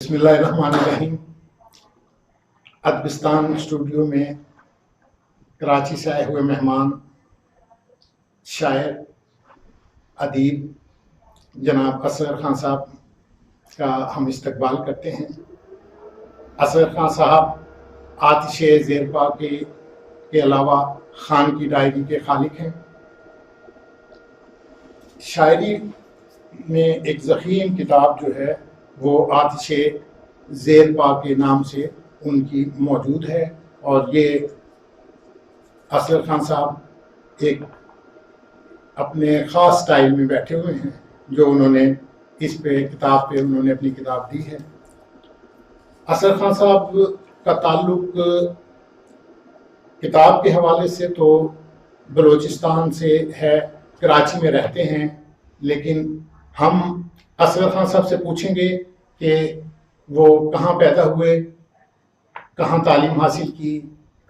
بسم اللہ الرحمن الرحیم۔ ادبستان اسٹوڈیو میں کراچی سے آئے ہوئے مہمان شاعر ادیب جناب اصغر خان صاحب کا ہم استقبال کرتے ہیں۔ اصغر خان صاحب آتش زیرپا کے علاوہ خان کی ڈائری کے خالق ہیں۔ شاعری میں ایک ضخیم کتاب جو ہے وہ آتش زیر پا کے نام سے ان کی موجود ہے، اور یہ اصغر خان صاحب ایک اپنے خاص سٹائل میں بیٹھے ہوئے ہیں جو انہوں نے اس کتاب پہ انہوں نے اپنی کتاب دی ہے۔ اصغر خان صاحب کا تعلق کتاب کے حوالے سے تو بلوچستان سے ہے، کراچی میں رہتے ہیں، لیکن ہم اصغر خان صاحب سے پوچھیں گے کہ وہ کہاں پیدا ہوئے، کہاں تعلیم حاصل کی،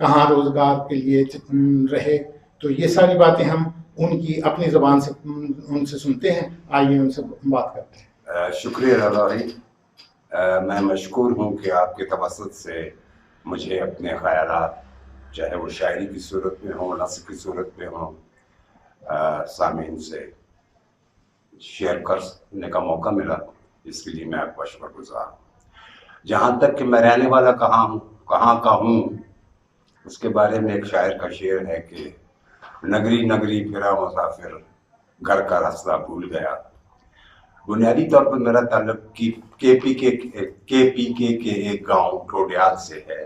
کہاں روزگار کے لیے رہے، تو یہ ساری باتیں ہم ان کی اپنی زبان سے ان سے سنتے ہیں۔ آئیے ان سے بات کرتے ہیں۔ شکریہ رضوی، میں مشکور ہوں کہ آپ کے توسط سے مجھے اپنے خیالات چاہے وہ شاعری کی صورت میں ہوں، نثر کی صورت میں ہوں، سامعین سے شیئر کرنے کا موقع ملا، اس کے لیے میں آپ کا شکر گزار ہوں۔ جہاں تک کہ میں رہنے والا کہاں کا ہوں، اس کے بارے میں ایک شاعر کا شعر ہے کہ نگری نگری پھرا مسافر، گھر کا راستہ بھول گیا۔ بنیادی طور پر میرا تعلق کے پی کے ایک گاؤں ڈھوڈیال سے ہے،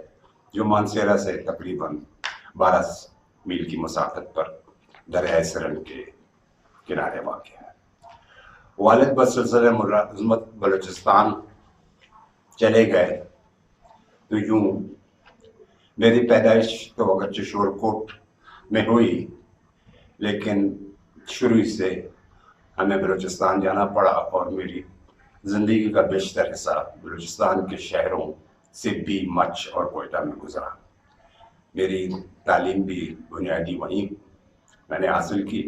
جو مانسیرا سے تقریباً 12 میل کی مسافت پر دریائے سرن کے کنارے واقع ہے۔ والد بسلسلہ ملازمت بلوچستان چلے گئے، تو یوں میری پیدائش تو اگرچہ شورکوٹ میں ہوئی، لیکن شروع سے ہمیں بلوچستان جانا پڑا، اور میری زندگی کا بیشتر حصہ بلوچستان کے شہروں سبی، مچھ اور کوئٹہ میں گزرا۔ میری تعلیم بھی بنیادی وہیں میں نے حاصل کی۔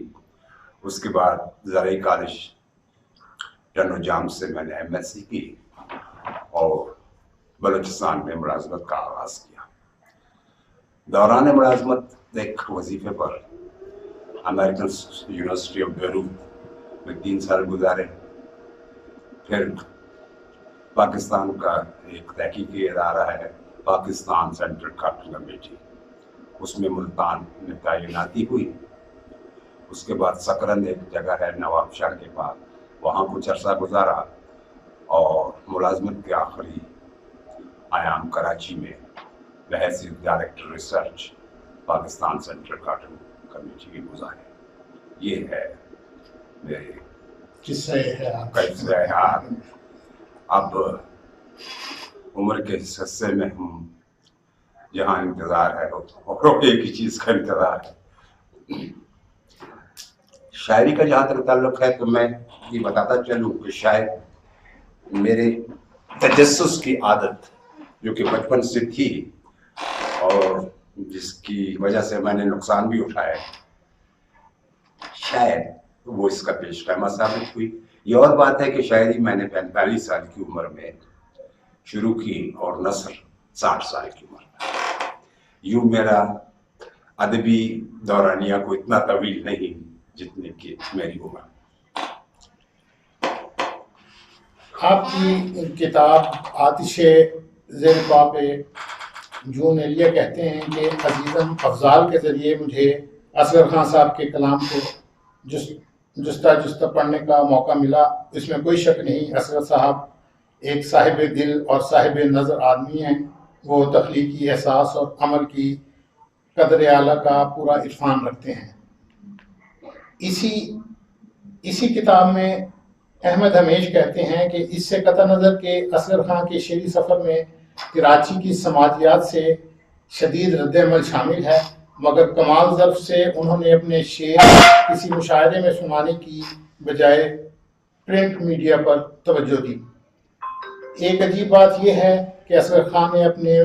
اس کے بعد زرعی کالج ٹنو جام سے میں نے MSc کی اور بلوچستان میں ملازمت کا آغاز کیا۔ دوران ملازمت ایک وظیفے پر امریکن یونیورسٹی آف بیروت میں 3 سال گزارے، پھر پاکستان کا ایک تحقیقی ادارہ ہے پاکستان سینٹرل کارٹون کمیٹی، اس میں ملتان میں تعیناتی ہوئی۔ اس کے بعد سکرند ایک جگہ ہے نواب شاہ کے پاس، وہاں کچھ عرصہ گزارا، اور ملازمت کے آخری ایام کراچی میں بحیثیت director research Pakistan central cartoon committee کے گزارے۔ یہ ہے میرے قصہ حیات۔ اب عمر کے اس حصے میں ہم جہاں انتظار ہے اور ایک ہی چیز کا انتظار ہے۔ شاعری کا جہاں تک تعلق ہے تو میں یہ بتاتا چلوں کہ شاید میرے تجسس کی عادت جو کہ بچپن سے تھی، اور جس کی وجہ سے میں نے نقصان بھی اٹھایا، شاید وہ اس کا پیش خیمہ ثابت ہوئی۔ یہ اور بات ہے کہ شاعری میں نے 45 سال کی عمر میں شروع کی، اور نثر 60 سال کی عمر میں۔ یوں میرا ادبی دورانیہ کو اتنا طویل نہیں جتنے کی میری عمر۔ آپ کی کتاب آتش زیر پا پہ جون ایلیا کہتے ہیں کہ عزیزم افضال کے ذریعے مجھے اصغر خان صاحب کے کلام کو جستہ پڑھنے کا موقع ملا۔ اس میں کوئی شک نہیں، اصغر صاحب ایک صاحب دل اور صاحب نظر آدمی ہیں۔ وہ تخلیقی احساس اور عمل کی قدر اعلیٰ کا پورا عرفان رکھتے ہیں۔ اسی کتاب میں احمد ہمیش کہتے ہیں کہ اس سے قطع نظر کہ اصغر خان کے شعری سفر میں کراچی کی سماجیات سے شدید رد عمل شامل ہے، مگر کمال ظرف سے انہوں نے اپنے شعر کسی مشاعرے میں سنانے کی بجائے پرنٹ میڈیا پر توجہ دی۔ ایک عجیب بات یہ ہے کہ اصغر خان نے اپنے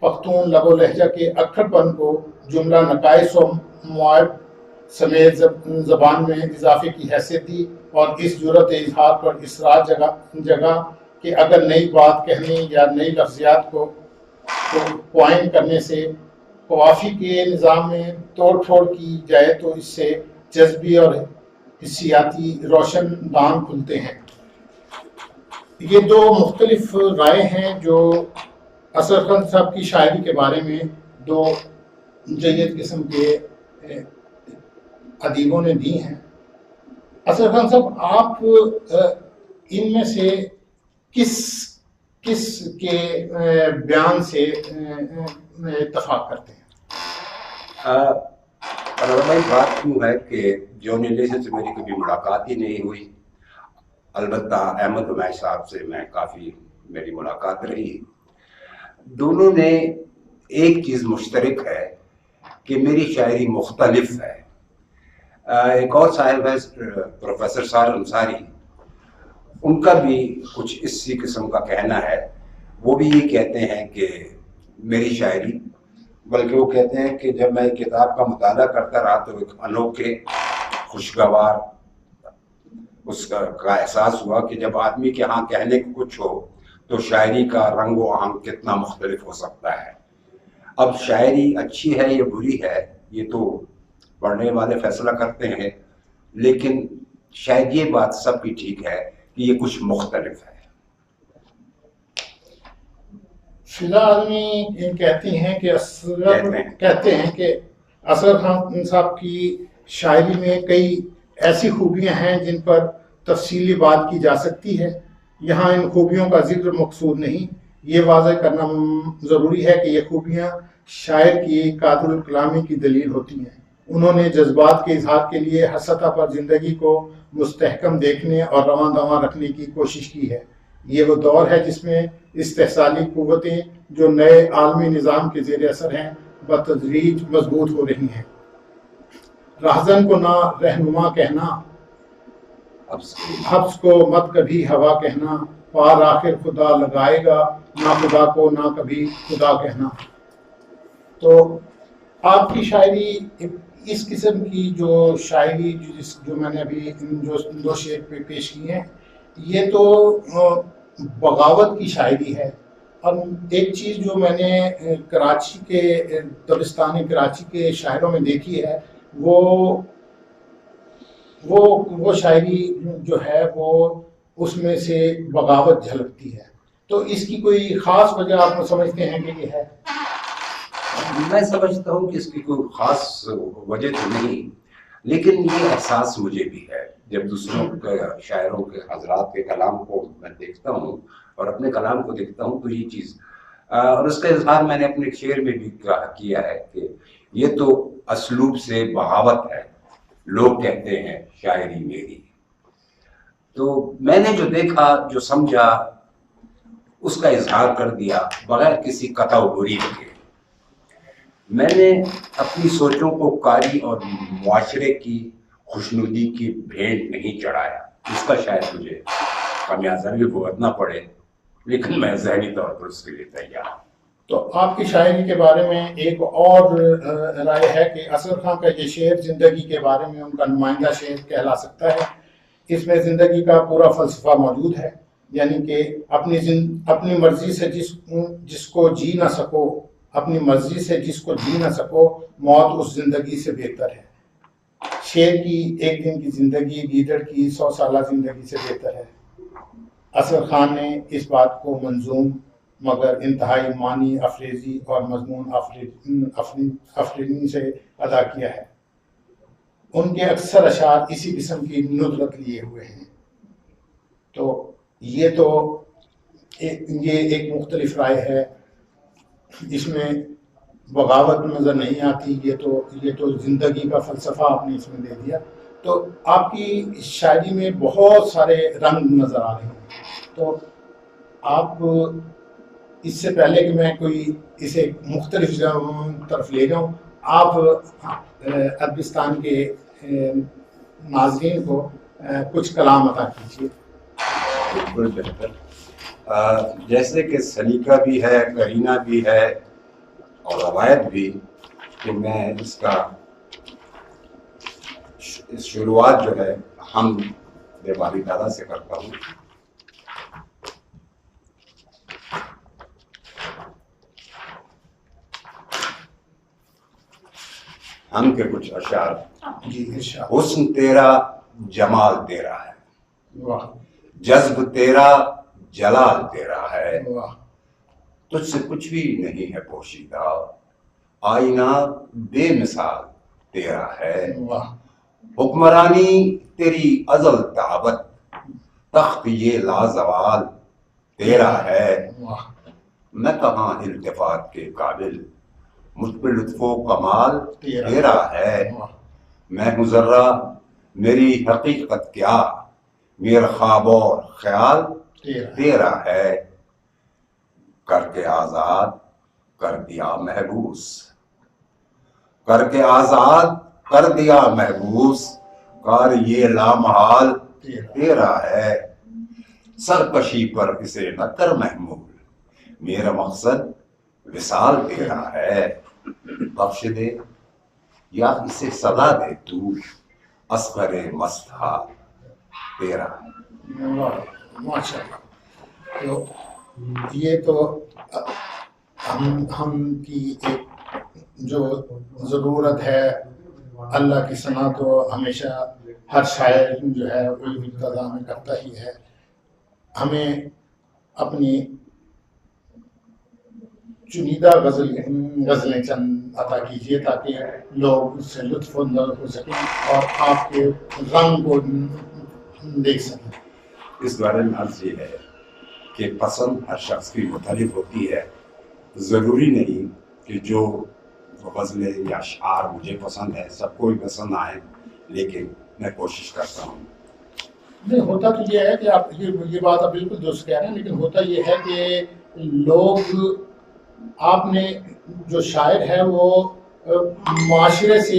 پختون لب و لہجہ کے اکھڑ پن کو جملہ نقائص و مواد سمیت زبان میں اضافے کی حیثیت دی، اور اس جرت اظہار پر اسرار جگہ کہ اگر نئی بات کہنے یا نئی لفظیات کو پوائنٹ کرنے سے قوافی کے نظام میں توڑ پھوڑ کی جائے تو اس سے جذبی اور حسیاتی روشن دان کھلتے ہیں۔ یہ دو مختلف رائے ہیں جو اصغر خان صاحب کی شاعری کے بارے میں دو جید قسم کے ادیبوں نے دی ہیں۔ اصغر خان صاحب، آپ ان میں سے کس کے بیان سے اتفاق کرتے ہیں؟ بھائی، بات یوں ہے کہ جون ایلیسن سے میری کبھی ملاقات ہی نہیں ہوئی، البتہ احمد حمیش صاحب سے میں کافی میری ملاقات رہی۔ دونوں نے ایک چیز مشترک ہے کہ میری شاعری مختلف ہے۔ ایک اور صاحب ہے پروفیسر سار انصاری، ان کا بھی کچھ اسی قسم کا کہنا ہے۔ وہ بھی یہ کہتے ہیں کہ میری شاعری، بلکہ وہ کہتے ہیں کہ جب میں کتاب کا مطالعہ کرتا رہا تو ایک انوکھے خوشگوار اس کا احساس ہوا کہ جب آدمی کے ہاں کہنے کو کچھ ہو تو شاعری کا رنگ و آہنگ کتنا مختلف ہو سکتا ہے۔ اب شاعری اچھی ہے یا بری ہے یہ تو پڑھنے والے فیصلہ کرتے ہیں، لیکن شاید یہ بات سب کی ٹھیک ہے کہ یہ کچھ مختلف ہے۔ فضا اعظمی کہتی ہیں کہ اصغر خان صاحب کی شاعری میں کئی ایسی خوبیاں ہیں جن پر تفصیلی بات کی جا سکتی ہے۔ یہاں ان خوبیوں کا ذکر مقصود نہیں، یہ واضح کرنا ضروری ہے کہ یہ خوبیاں شاعر کی قادر الکلامی کی دلیل ہوتی ہیں۔ انہوں نے جذبات کے اظہار کے لیے ہر سطح پر زندگی کو مستحکم دیکھنے اور رواں دواں رکھنے کی کوشش کی ہے۔ یہ وہ دور ہے جس میں استحصالی قوتیں جو نئے عالمی نظام کے زیر اثر ہیں بتدریج مضبوط ہو رہی ہیں۔ راہزن کو نہ رہنما کہنا، حبس کو مت کبھی ہوا کہنا، پار آخر خدا لگائے گا، نہ خدا کو نہ کبھی خدا کہنا۔ تو آپ کی شاعری اس قسم کی جو شاعری جو میں نے ابھی جو دو شعر پیش کیے ہیں، یہ تو بغاوت کی شاعری ہے۔ اور ایک چیز جو میں نے کراچی کے دبستانی کراچی کے شاعروں میں دیکھی ہے، وہ شاعری جو ہے وہ اس میں سے بغاوت جھلکتی ہے۔ تو اس کی کوئی خاص وجہ آپ سمجھتے ہیں کہ یہ ہے؟ میں سمجھتا ہوں کہ اس کی کوئی خاص وجہ تو نہیں، لیکن یہ احساس مجھے بھی ہے جب دوسروں کے شاعروں کے حضرات کے کلام کو میں دیکھتا ہوں اور اپنے کلام کو دیکھتا ہوں تو یہ چیز، اور اس کا اظہار میں نے اپنے شعر میں بھی کیا ہے کہ یہ تو اسلوب سے بغاوت ہے، لوگ کہتے ہیں شاعری میری۔ تو میں نے جو دیکھا، جو سمجھا، اس کا اظہار کر دیا بغیر کسی قطع و بری کے۔ میں نے اپنی سوچوں کو کاری اور معاشرے کی خوشنودی کی بھیٹ نہیں چڑھایا، اس کا شاید مجھے خمیازہ بھی بھگتنا پڑے، لیکن میں ذہنی طور پر اس کے لیے تیار ہوں۔ تو آپ کی شاعری کے بارے میں ایک اور رائے ہے کہ اصغر خان کا یہ شعر زندگی کے بارے میں ان کا نمائندہ شعر کہلا سکتا ہے۔ اس میں زندگی کا پورا فلسفہ موجود ہے، یعنی کہ اپنی مرضی سے جس کو جی نہ سکو، اپنی مرضی سے جس کو جی نہ سکو، موت اس زندگی سے بہتر ہے۔ شیر کی ایک دن کی زندگی لیڈر کی 100 سالہ زندگی سے بہتر ہے۔ اصغر خان نے اس بات کو منظوم مگر انتہائی معنی افریزی اور مضمون افرینی سے ادا کیا ہے۔ ان کے اکثر اشعار اسی قسم کی ندرت لیے ہوئے ہیں۔ تو یہ ایک مختلف رائے ہے، اس میں بغاوت نظر نہیں آتی، یہ تو زندگی کا فلسفہ آپ نے اس میں دے دیا۔ تو آپ کی شاعری میں بہت سارے رنگ نظر آ رہے ہیں۔ تو آپ اس سے پہلے کہ میں کوئی اسے مختلف طرف لے جاؤں، آپ ادبستان کے ناظرین کو کچھ کلام عطا کیجیے۔ بالکل بہتر۔ جیسے کہ سلیقہ بھی ہے، قرینہ بھی ہے اور روایت بھی، کہ میں اس کا شروعات جو ہے ہم باری تعالیٰ سے کرتا ہوں۔ ہم کے کچھ اشعار. جی ارشاد. حسن تیرا جمال تیرا ہے, واہ جذب تیرا جلال تیرا ہے, واہ تجھ سے کچھ بھی نہیں ہے پوشیدہ, آئینہ بے مثال تیرا ہے. واہ حکمرانی تیری ازل دعوت, تخت یہ لازوال تیرا ہے. واہ میں کہاں التفات کے قابل, مجھ پہ لطف و کمال تیرا ہے. واہ میں ہوں ذرہ میری حقیقت کیا, میرا خواب اور خیال تیرا ہے. کر کے آزاد کر دیا محبوس, کر کے آزاد کر دیا محبوس, کار یہ لامحال تیرا ہے. سرکشی پر اسے نہ کر محمول, میرا مقصد وصال تیرا ہے. بخش دے یا اسے سزا دے تو, اصغر مست حال تیرا ہے. ماشاء اللہ. تو یہ تو ہم کی ایک جو ضرورت ہے, اللہ کی ثنا تو ہمیشہ ہر شاعر جو ہے وہ ابتدا میں کرتا ہی ہے. ہمیں اپنی چنیدہ غزلیں چند عطا کیجیے تاکہ لوگ اس سے لطف اندوز ہو سکیں اور آپ کے رنگ کو دیکھ سکیں. اس بارے میں عرض یہ ہے کہ پسند ہر شخص کی مختلف ہوتی ہے. ضروری نہیں کہ جو غزلیں یا اشعار مجھے پسند ہے سب کو ہی پسند آئیں, لیکن میں کوشش کرتا ہوں. نہیں, ہوتا تو یہ ہے کہ آپ یہ بات آپ بالکل درست کہہ رہے ہیں, لیکن ہوتا یہ ہے کہ لوگ, آپ نے جو شاعر ہے وہ معاشرے سے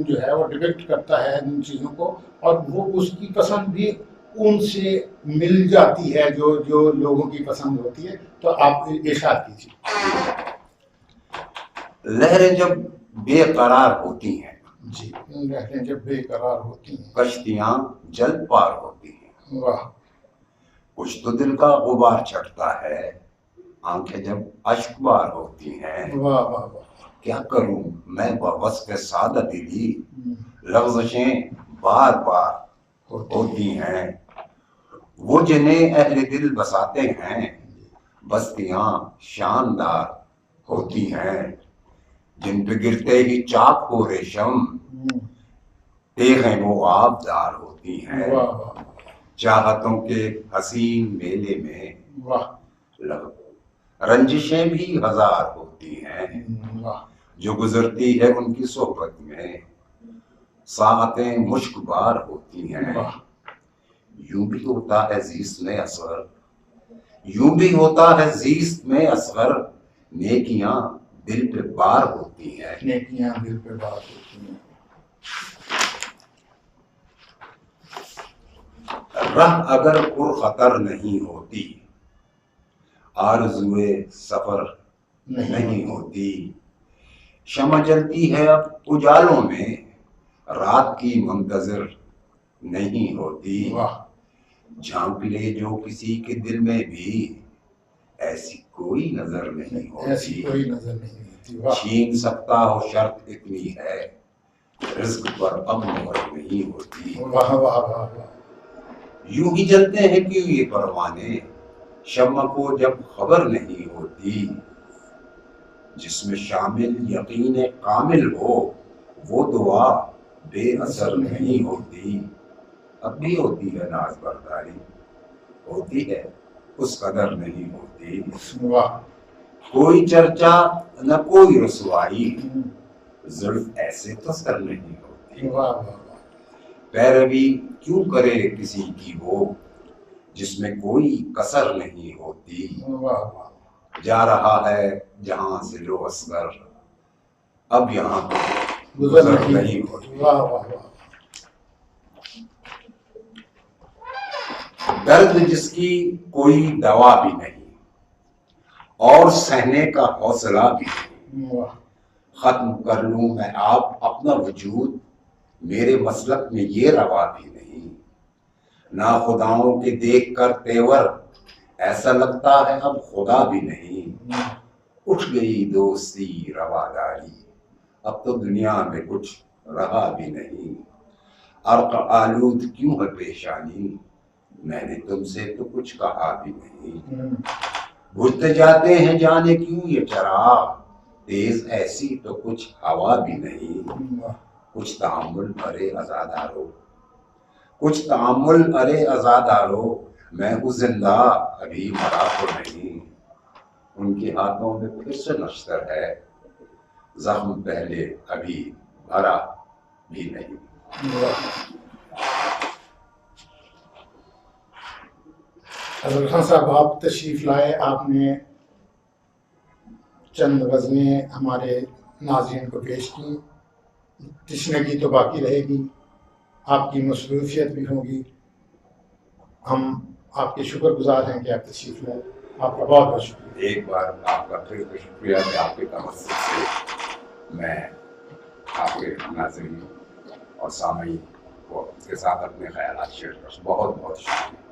جو ہے وہ ڈپکٹ کرتا ہے ان چیزوں کو, اور وہ اس کی پسند بھی ان سے مل جاتی ہے جو لوگوں کی پسند ہوتی ہے. تو آپ ارشاد کیجیے. لہریں جب بے قرار ہوتی ہیں, جی, لہریں جب بے قرار ہوتی ہیں, کشتیاں جل پار ہوتی ہیں. واہ کچھ تو دل کا غبار چڑھتا ہے, آنکھیں جب اشک بار ہوتی ہیں. واہ واہ واہ. کیا کروں میں بوصف سادہ دلی, لغزشیں بار بار ہوتی ہیں. وہ جنہیں اہل دل بساتے ہیں, بستیاں شاندار ہوتی ہیں. جن پہ گرتے ہی چاک ہو ریشم, دیکھیں وہ آبدار ہوتی ہیں. چاہتوں کے حسین میلے میں رنجشیں بھی ہزار ہوتی ہیں. جو گزرتی ہے ان کی صحبت میں ساعتیں مشک بار ہوتی ہیں. یوں بھی ہوتا ہے زیست میں اصغر, یوں بھی ہوتا ہے زیست میں اصغر, نیکیاں دل پہ بار ہوتی ہیں. نیکیاں دل پہ بار ہوتی ہیں. راہ اگر پر خطر نہیں ہوتی, آرزوئے سفر نہیں ہوتی. شمع جلتی ہے اب اجالوں میں, رات کی منتظر نہیں ہوتی. جھانک لے جو کسی کے دل میں بھی, ایسی کوئی نظر نہیں ہوتی. ایسی کوئی نظر نہیں ہوتی. چھین سکتا ہو شرط اتنی ہے, رزق پر اب مہر نہیں ہوتی. واہ واہ واہ. یوں ہی جلتے ہیں کیوں یہ پروانے, شمع کو جب خبر نہیں ہوتی. جس میں شامل یقین کامل ہو, وہ دعا بے اثر نہیں ہوتی. اب بھی ہوتی ہے ناز برداری, ہوتی ہے اس قدر نہیں ہوتی. کوئی چرچا نہ کوئی رسوائی, زلف ایسے تو سر نہیں ہوتی. پیروی کیوں کرے کسی کی وہ, جس میں کوئی کسر نہیں ہوتی. جا رہا ہے جہاں سے لو اصغر, اب یہاں گزر نہیں ہوتی. درد جس کی کوئی دوا بھی نہیں, اور سہنے کا حوصلہ بھی نہیں. ختم کر لوں میں آپ اپنا وجود, میرے مسلک میں یہ روا بھی نہیں. ناخداؤں کے دیکھ کر تیور, ایسا لگتا ہے اب خدا بھی نہیں. اٹھ گئی دوستی رواداری, اب تو دنیا میں کچھ رہا بھی نہیں، عرق آلود کیوں ہے پیشانی، میں نے تم سے تو کچھ کہا بھی نہیں، بجھتے جاتے ہیں جانے کیوں یہ چراغ، تیز ایسی تو کچھ ہوا بھی نہیں، کچھ تحمل ارے عزادارو، کچھ تحمل ارے عزادارو، میں ہوں زندہ ابھی مرا تو نہیں، ان کے ہاتھوں میں پھر سے نشتر ہے، زخم پہلے ابھی بھرا بھی نہیں۔ حضرت خان صاحب آپ تشریف لائے، آپ نے چند غزلیں ہمارے ناظرین کو پیش کی، تشنگی تو باقی رہے گی، آپ کی مصروفیت بھی ہوگی، ہم آپ کے شکر گزار ہیں کہ آپ تشریف لائے، آپ کا بہت بہت شکریہ۔ ایک بار آپ کا پھر شکریہ کہ آپ کے توسط سے میں آپ کے ناظرین اور سامعین کو کے ساتھ اپنے خیالات شیئر کروں، بہت بہت شکریہ۔